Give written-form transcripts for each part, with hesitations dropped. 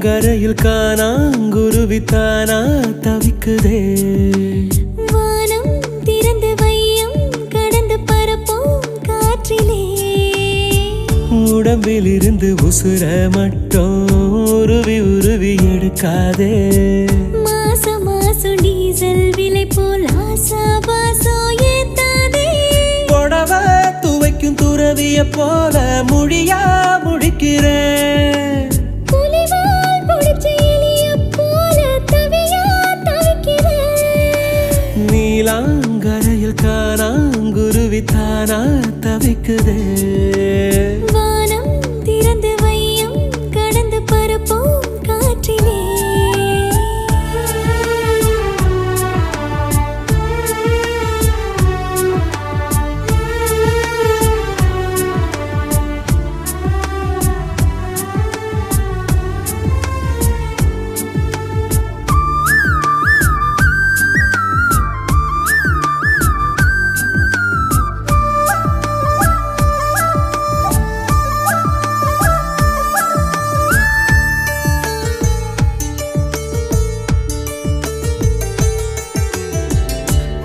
நீலாங்கரையில் காணாங்குருவித்தானா தவிக்குதே. வானம் திறந்து வையம் கடந்து பரப்போம் காற்றிலே. உடம்பில் இருந்து உசுர மட்டும் உருவி உருவி எடுக்காதே. மாசம் மாசம் டீசல் விலை போல் ஆசா பாசம் ஏத்தாதே. புடவ துவைக்கும் துறவிய போல மொழியா முடிக்கிறேன். புலிவால் பிடிச்ச எலிய போல தவியா தவிக்கிறேன். நீலாங்கரையில் காணாங்குருவித்தானா தவிக்குதே. வானம் திறந்து வையம் கடந்து பரப்போம் காற்றிலே.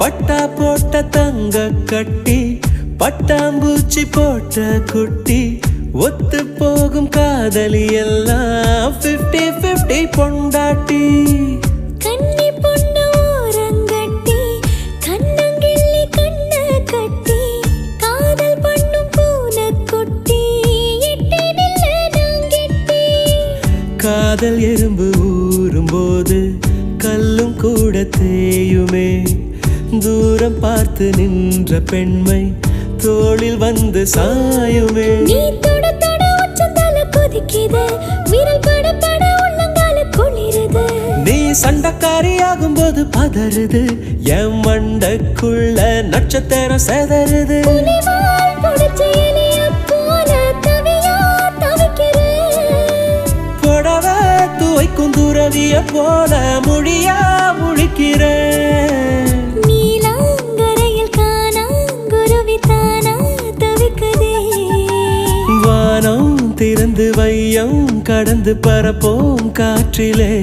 பட்டா போட்ட தங்க கட்டி பட்டாம்பூச்சி போட்ட குட்டி ஒத்து போகும் காதலி எல்லாம் 50-50 பொண்டாட்டி. கன்னி பொண்ணு ஓரங்கட்டி கண்ணங்கிள்ளி கண்ண கட்டி காதல் பண்ணும் பூனை குட்டி எட்டி நில்ல நாங்கெட்டி. காதல் எறும்பு ஊறும் போது கல்லும் கூட தேயுமே. தூரம் பார்த்து நின்ற பெண்மை தோளில் வந்து சாயுமே. நீ தொட தொட உச்சந்தால கொதிக்குது விரல் பட பட உள்ளங்கால குளிருது. நீ சண்டக்காரியாகும் போது பதறுது என் மண்டக்குள்ள நட்சத்திரம் செதறுது. புலிவால் பிடிச்ச எலிய போல தவியா தவிக்கிறேன். புடவ துவைக்கும் துறவிய போல மொழியா முழிக்கிறேன். நீலாங்கரையில் காணாங்குருவித்தானா தவிக்குதே. வானம் திறந்து வையம் கடந்து பரப்போம் காற்றிலே.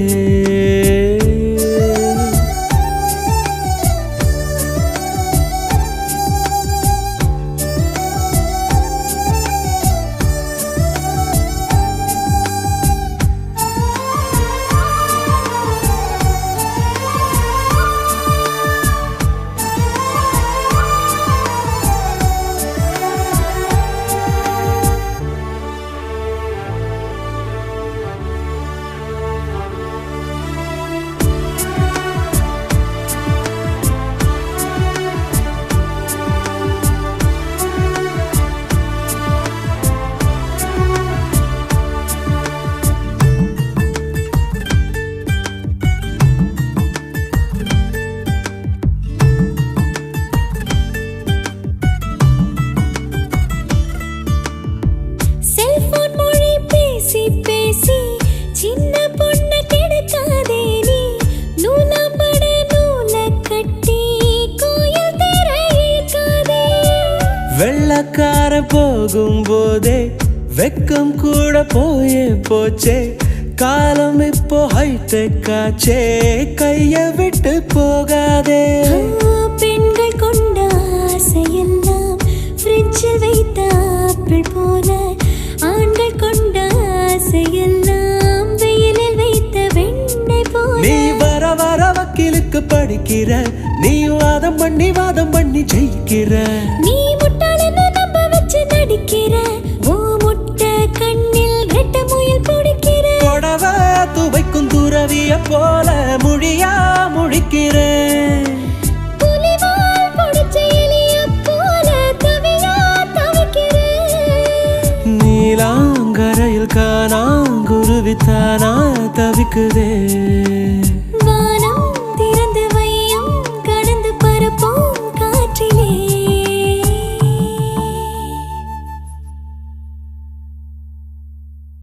செல்போன் மொழி பேசி பேசி சின்ன பொண்ணு கெடுக்காதே. நீ நூலாம்பட நூல கட்டி கோயில் தேர இழுக்காதே. வெள்ளக்கார போகும் போதே வெக்கம் கூட போயே போச்சே. காலம் இப்போ ஹைடெக் ஆச்சே கைய விட்டு போகாதே. பெண்கள் கொண்ட ஆசையெல்லாம் ஃப்ரிட்ஜில் வைத்த ஆப்பிள் போல. ஆண்கள் கொண்ட ஆசையெல்லாம் வெயிலில் வைத்த வெண்ணெய் போல. நீ வர வர வக்கீலுக்கு படிக்கிற நீ வாதம் பண்ணி ஜெயிக்கிற. நீ முட்டாளன்னு நம்ப வச்சு நடிக்கிற. ஓ முட்டை கண்ணில் ரெட்ட முயல் பிடிக்கிற. புடவ துவைக்கும் துறவிய போல மொழியா முழிக்கிறேன். புலிவால் பிடிச்ச எலிய போல தவியா தவிக்கிறேன். நீலாங்கரையில் காணாங்குருவித்தானா தவிக்குதே.